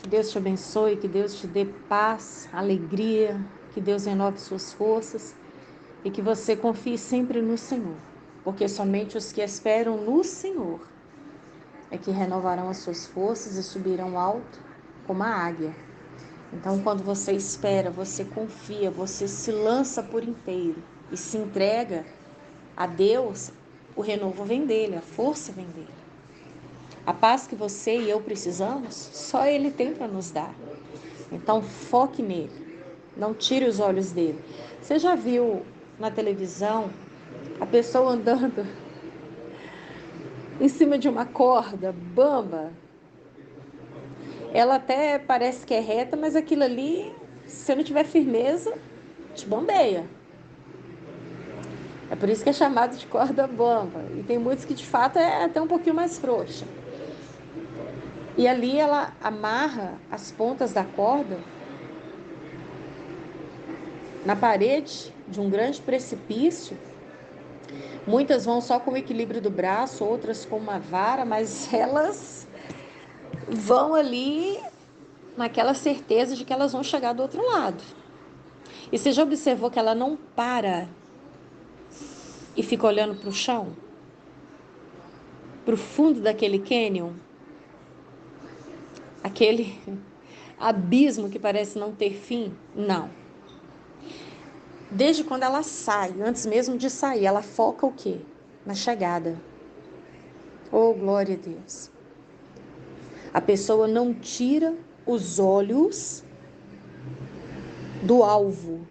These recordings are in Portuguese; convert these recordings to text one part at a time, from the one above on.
Que Deus te abençoe, que Deus te dê paz, alegria, que Deus renove suas forças e que você confie sempre no Senhor, porque somente os que esperam no Senhor é que renovarão as suas forças e subirão alto como a águia. Então, quando você espera, você confia, você se lança por inteiro e se entrega a Deus, o renovo vem dele, a força vem dele. A paz que você e eu precisamos, só Ele tem para nos dar. Então, foque nele, não tire os olhos dele. Você já viu na televisão a pessoa andando em cima de uma corda bamba? Ela até parece que é reta, mas aquilo ali, se não tiver firmeza, te bombeia. É por isso que é chamado de corda bamba. E tem muitos que de fato é até um pouquinho mais frouxa. E ali ela amarra as pontas da corda na parede de um grande precipício. Muitas vão só com o equilíbrio do braço, outras com uma vara, mas elas vão ali naquela certeza de que elas vão chegar do outro lado. E você já observou que ela não para e fica olhando para o chão? Para o fundo daquele cânion? Aquele abismo que parece não ter fim? Não. Desde quando ela sai, antes mesmo de sair, ela foca o quê? Na chegada. Oh, glória a Deus. A pessoa não tira os olhos do alvo,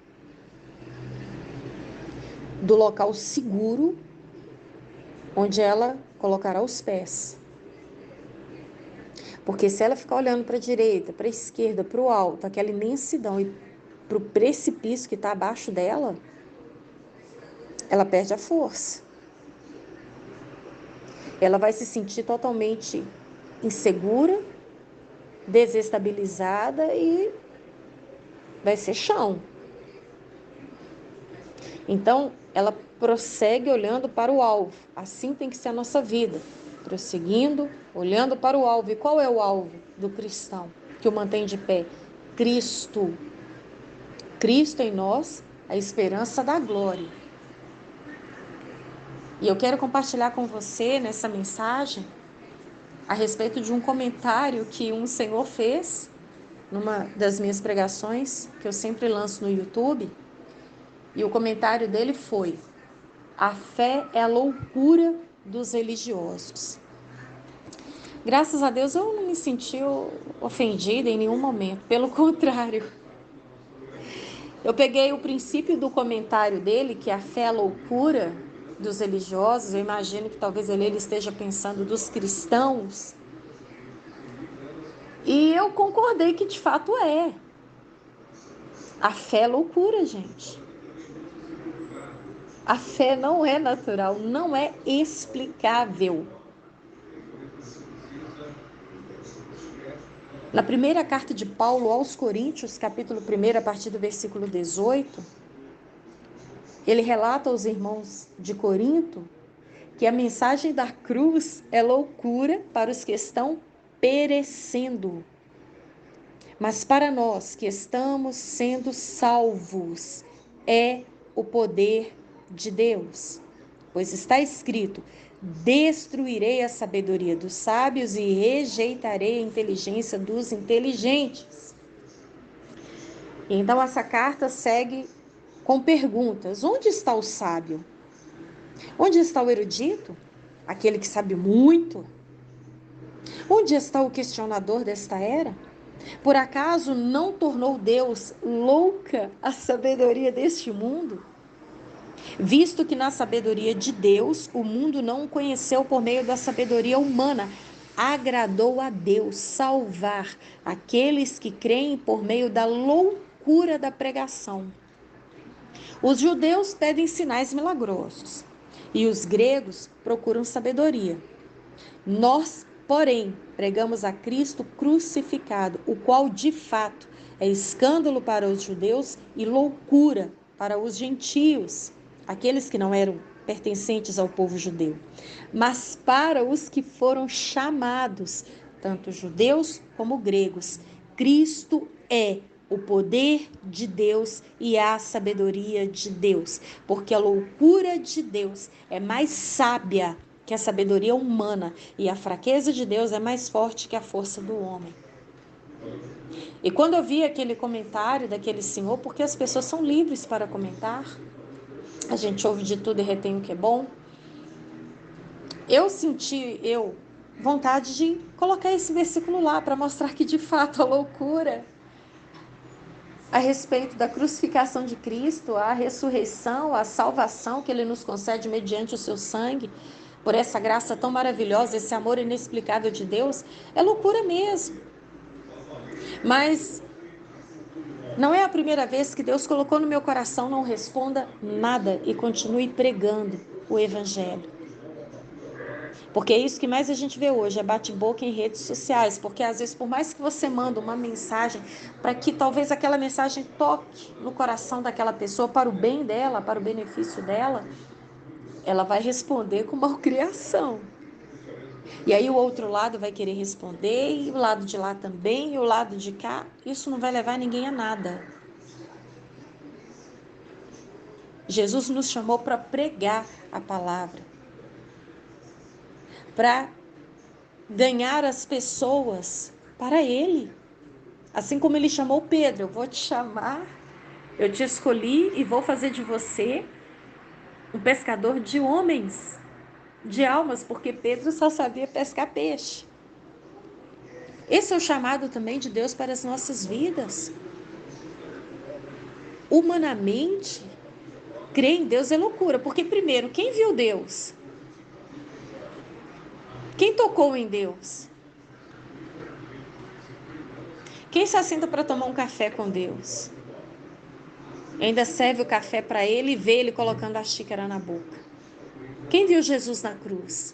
do local seguro onde ela colocará os pés. Porque se ela ficar olhando para a direita, para a esquerda, para o alto, aquela imensidão e para o precipício que está abaixo dela, ela perde a força. Ela vai se sentir totalmente insegura, desestabilizada e vai ser chão. Então, ela prossegue olhando para o alvo. Assim tem que ser a nossa vida. Prosseguindo, olhando para o alvo. E qual é o alvo do cristão que o mantém de pé? Cristo. Cristo em nós, a esperança da glória. E eu quero compartilhar com você nessa mensagem a respeito de um comentário que um senhor fez numa das minhas pregações, que eu sempre lanço no YouTube. E o comentário dele foi: a fé é a loucura dos religiosos. Graças a Deus eu não me senti ofendida em nenhum momento, pelo contrário. Eu peguei o princípio do comentário dele, que a fé é a loucura dos religiosos. Eu imagino que talvez ele esteja pensando dos cristãos. E eu concordei que de fato é. A fé é loucura, gente. A fé não é natural, não é explicável. Na primeira carta de Paulo aos Coríntios, capítulo 1, a partir do versículo 18, ele relata aos irmãos de Corinto que a mensagem da cruz é loucura para os que estão perecendo. Mas para nós que estamos sendo salvos, é o poder de Deus. Pois está escrito: destruirei a sabedoria dos sábios e rejeitarei a inteligência dos inteligentes. Então essa carta segue com perguntas: onde está o sábio? Onde está o erudito? Aquele que sabe muito? Onde está o questionador desta era? Por acaso não tornou Deus louca a sabedoria deste mundo? Visto que na sabedoria de Deus, o mundo não o conheceu por meio da sabedoria humana, agradou a Deus salvar aqueles que creem por meio da loucura da pregação. Os judeus pedem sinais milagrosos e os gregos procuram sabedoria. Nós, porém, pregamos a Cristo crucificado, o qual de fato é escândalo para os judeus e loucura para os gentios, aqueles que não eram pertencentes ao povo judeu. Mas para os que foram chamados, tanto judeus como gregos, Cristo é o poder de Deus e a sabedoria de Deus, porque a loucura de Deus é mais sábia que a sabedoria humana e a fraqueza de Deus é mais forte que a força do homem. E quando eu vi aquele comentário daquele senhor, porque as pessoas são livres para comentar, a gente ouve de tudo e retém o que é bom, eu senti vontade de colocar esse versículo lá para mostrar que de fato a loucura a respeito da crucificação de Cristo, a ressurreição, a salvação que Ele nos concede mediante o seu sangue, por essa graça tão maravilhosa, esse amor inexplicável de Deus, é loucura mesmo. Mas não é a primeira vez que Deus colocou no meu coração: não responda nada e continue pregando o Evangelho. Porque é isso que mais a gente vê hoje, é bate-boca em redes sociais, porque às vezes, por mais que você manda uma mensagem para que talvez aquela mensagem toque no coração daquela pessoa para o bem dela, para o benefício dela, ela vai responder com malcriação. E aí o outro lado vai querer responder, e o lado de lá também, e o lado de cá. Isso não vai levar ninguém a nada. Jesus nos chamou para pregar a palavra, para ganhar as pessoas para Ele. Assim como Ele chamou Pedro: eu vou te chamar, eu te escolhi e vou fazer de você um pescador de homens, de almas, porque Pedro só sabia pescar peixe. Esse é o chamado também de Deus para as nossas vidas. Humanamente, crer em Deus é loucura, porque primeiro, quem viu Deus? Quem tocou em Deus? Quem se assenta para tomar um café com Deus? Ainda serve o café para ele e vê ele colocando a xícara na boca. Quem viu Jesus na cruz?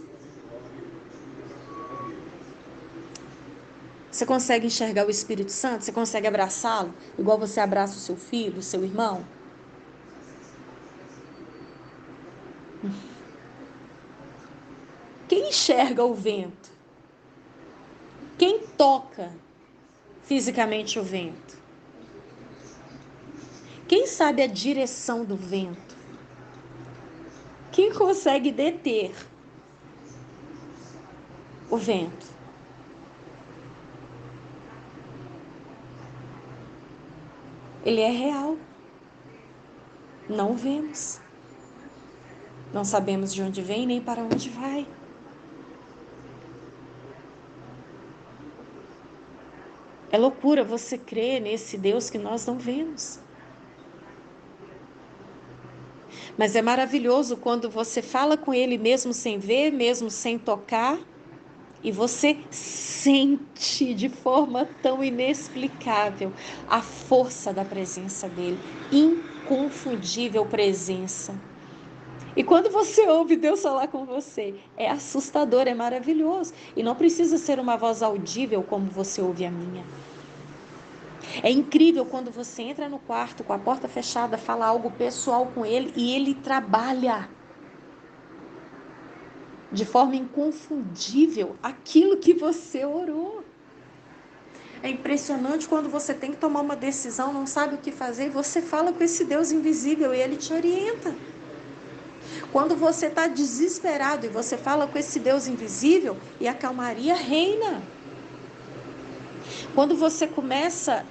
Você consegue enxergar o Espírito Santo? Você consegue abraçá-lo? Igual você abraça o seu filho, o seu irmão? Quem enxerga o vento? Quem toca fisicamente o vento? Quem sabe a direção do vento? Quem consegue deter o vento? Ele é real. Não vemos. Não sabemos de onde vem nem para onde vai. É loucura você crer nesse Deus que nós não vemos. Mas é maravilhoso quando você fala com Ele mesmo sem ver, mesmo sem tocar, e você sente de forma tão inexplicável a força da presença dEle. Inconfundível presença. E quando você ouve Deus falar com você, é assustador, é maravilhoso. E não precisa ser uma voz audível como você ouve a minha. É incrível quando você entra no quarto com a porta fechada, fala algo pessoal com Ele e Ele trabalha de forma inconfundível aquilo que você orou. É impressionante quando você tem que tomar uma decisão, não sabe o que fazer, e você fala com esse Deus invisível e Ele te orienta. Quando você está desesperado e você fala com esse Deus invisível, e a calmaria reina. Quando você começa,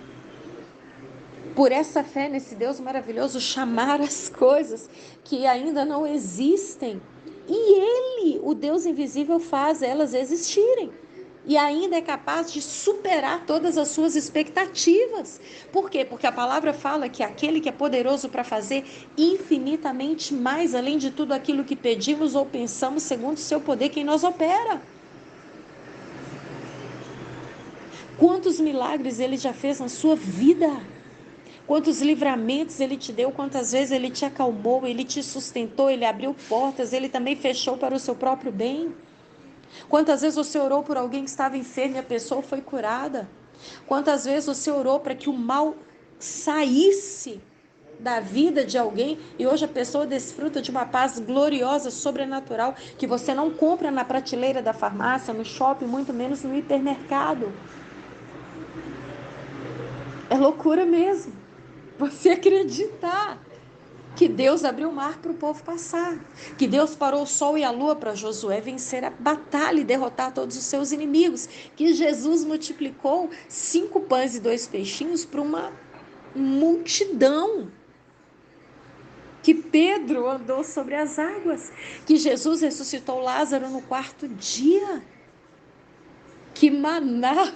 por essa fé nesse Deus maravilhoso, chamar as coisas que ainda não existem, e Ele, o Deus invisível, faz elas existirem. E ainda é capaz de superar todas as suas expectativas. Por quê? Porque a palavra fala que aquele que é poderoso para fazer infinitamente mais, além de tudo aquilo que pedimos ou pensamos, segundo o seu poder, quem nos opera. Quantos milagres Ele já fez na sua vida? Quantos livramentos Ele te deu, quantas vezes Ele te acalmou, Ele te sustentou, Ele abriu portas, Ele também fechou para o seu próprio bem. Quantas vezes você orou por alguém que estava enfermo e a pessoa foi curada? Quantas vezes você orou para que o mal saísse da vida de alguém e hoje a pessoa desfruta de uma paz gloriosa, sobrenatural, que você não compra na prateleira da farmácia, no shopping, muito menos no hipermercado. É loucura mesmo. Você acreditar que Deus abriu o mar para o povo passar, que Deus parou o sol e a lua para Josué vencer a batalha e derrotar todos os seus inimigos, que Jesus multiplicou 5 pães e 2 peixinhos para uma multidão, que Pedro andou sobre as águas, que Jesus ressuscitou Lázaro no 4º dia, que maná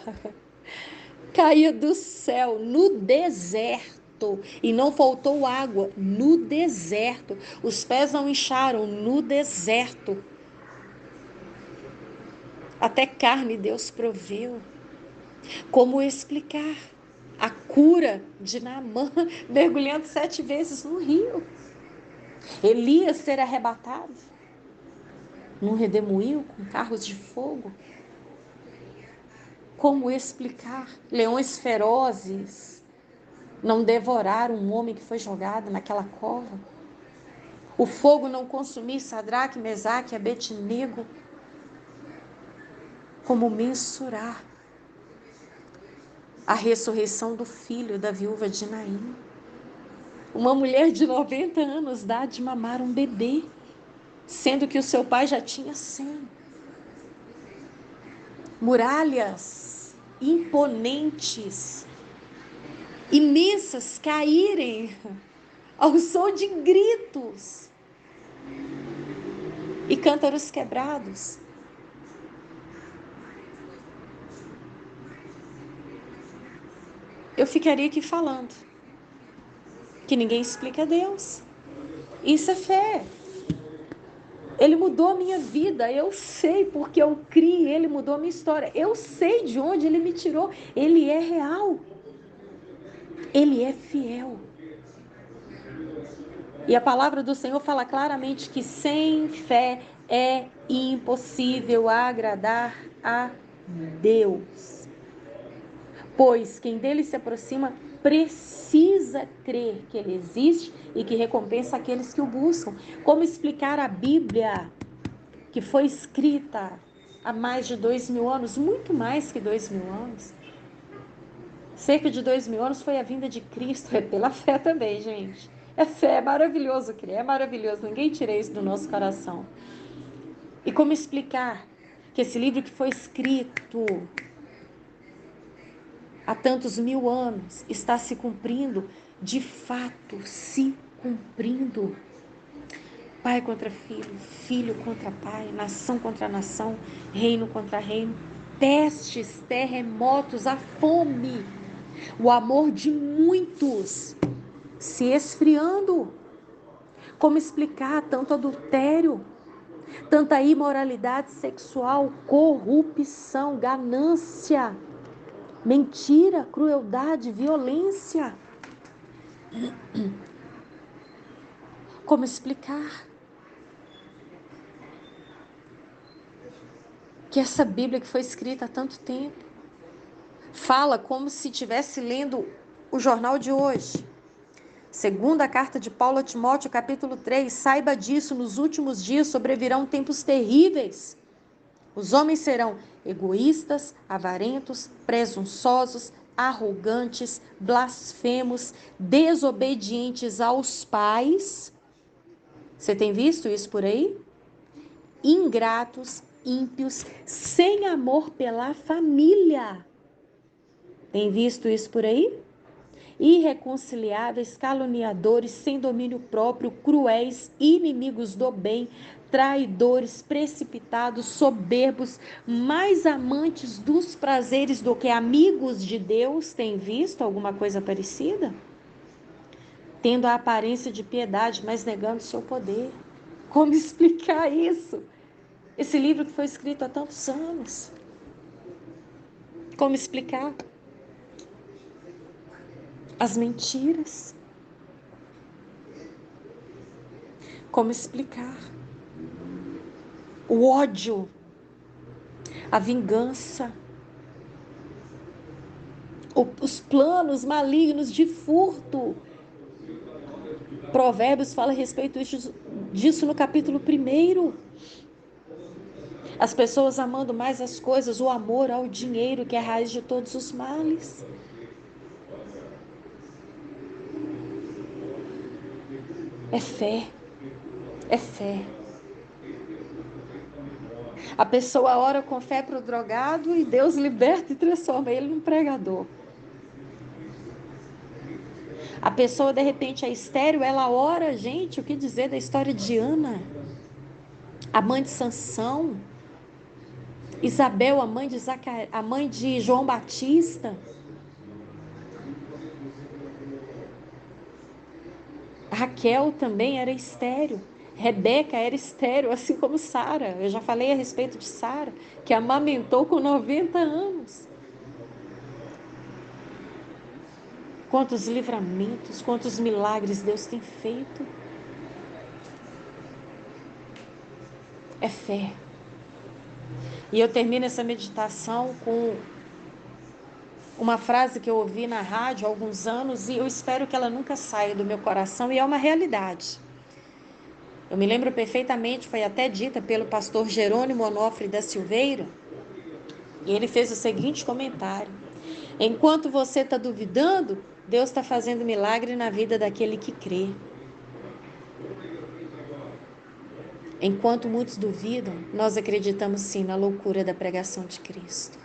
caía do céu no deserto e não faltou água no deserto. Os pés não incharam no deserto. Até carne Deus proveu. Como explicar a cura de Naamã mergulhando 7 vezes no rio? Elias ser arrebatado num redemoinho com carros de fogo? Como explicar leões ferozes não devoraram um homem que foi jogado naquela cova? O fogo não consumir Sadraque, Mesaque e Abednego? Como mensurar a ressurreição do filho da viúva de Naim? Uma mulher de 90 anos dá de mamar um bebê, sendo que o seu pai já tinha 100. Muralhas imponentes, imensas, caírem ao som de gritos e cântaros quebrados. Eu ficaria aqui falando que ninguém explica Deus. Isso é fé. Ele mudou a minha vida, eu sei, porque eu criei, ele mudou a minha história. Eu sei de onde ele me tirou. Ele é real. Ele é fiel. E a palavra do Senhor fala claramente que sem fé é impossível agradar a Deus. Pois quem dele se aproxima precisa crer que ele existe e que recompensa aqueles que o buscam. Como explicar a Bíblia, que foi escrita há mais de 2.000 anos, muito mais que 2.000 anos. Cerca de 2.000 anos foi a vinda de Cristo, é pela fé também, gente. É fé, é maravilhoso crer, é maravilhoso, ninguém tira isso do nosso coração. E como explicar que esse livro que foi escrito há tantos 1000 anos está se cumprindo, de fato se cumprindo? Pai contra filho, filho contra pai, nação contra nação, reino contra reino, pestes, terremotos, a fome, o amor de muitos se esfriando. Como explicar tanto adultério, tanta imoralidade sexual, corrupção, ganância, mentira, crueldade, violência? Como explicar que essa Bíblia que foi escrita há tanto tempo fala como se estivesse lendo o jornal de hoje? Segunda carta de Paulo a Timóteo, capítulo 3, saiba disso, nos últimos dias sobrevirão tempos terríveis. Os homens serão egoístas, avarentos, presunçosos, arrogantes, blasfemos, desobedientes aos pais. Você tem visto isso por aí? Ingratos, ímpios, sem amor pela família. Tem visto isso por aí? Irreconciliáveis, caluniadores, sem domínio próprio, cruéis, inimigos do bem, traidores, precipitados, soberbos, mais amantes dos prazeres do que amigos de Deus. Tem visto alguma coisa parecida? Tendo a aparência de piedade, mas negando seu poder. Como explicar isso? Esse livro que foi escrito há tantos anos. Como explicar? As mentiras. Como explicar? O ódio, a vingança, os planos malignos de furto. Provérbios fala a respeito disso no capítulo 1. As pessoas amando mais as coisas, o amor ao dinheiro, que é a raiz de todos os males. É fé, é fé. A pessoa ora com fé para o drogado e Deus liberta e transforma ele num pregador. A pessoa, de repente, é estéril, ela ora, gente, o que dizer da história de Ana? A mãe de Sansão, Isabel, a mãe de João Batista, Raquel também era estéril, Rebeca era estéril, assim como Sara. Eu já falei a respeito de Sara, que amamentou com 90 anos. Quantos livramentos, quantos milagres Deus tem feito. É fé. E eu termino essa meditação com uma frase que eu ouvi na rádio há alguns anos e eu espero que ela nunca saia do meu coração, e é uma realidade. Eu me lembro perfeitamente, foi até dita pelo pastor Jerônimo Onofre da Silveira, e ele fez o seguinte comentário: enquanto você está duvidando, Deus está fazendo milagre na vida daquele que crê. Enquanto muitos duvidam, nós acreditamos sim na loucura da pregação de Cristo.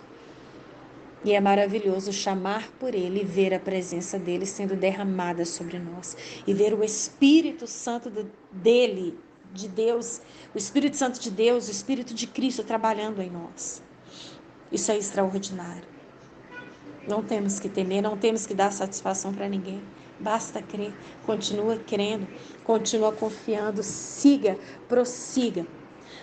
E é maravilhoso chamar por Ele e ver a presença dEle sendo derramada sobre nós. E ver o Espírito Santo dEle, de Deus, o Espírito Santo de Deus, o Espírito de Cristo trabalhando em nós. Isso é extraordinário. Não temos que temer, não temos que dar satisfação para ninguém. Basta crer, continua crendo, continua confiando, siga, prossiga.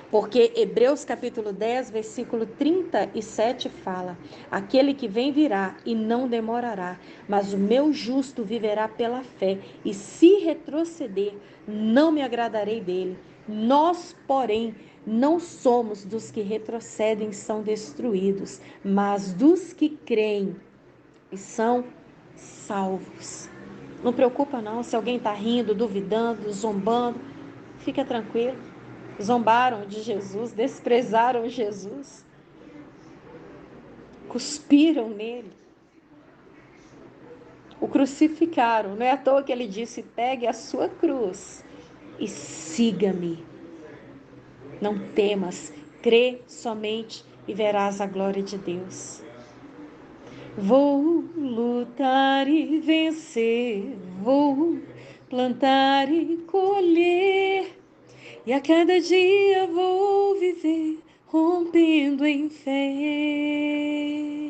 Porque Hebreus capítulo 10, versículo 37 fala: aquele que vem virá e não demorará, mas o meu justo viverá pela fé, e se retroceder, não me agradarei dele. Nós, porém, não somos dos que retrocedem e são destruídos, mas dos que creem e são salvos. Não preocupa não, se alguém está rindo, duvidando, zombando, fica tranquilo. Zombaram de Jesus, desprezaram Jesus, cuspiram nele, o crucificaram. Não é à toa que ele disse: pegue a sua cruz e siga-me. Não temas, crê somente e verás a glória de Deus. Vou lutar e vencer, vou plantar e colher, e a cada dia vou viver rompendo em fé.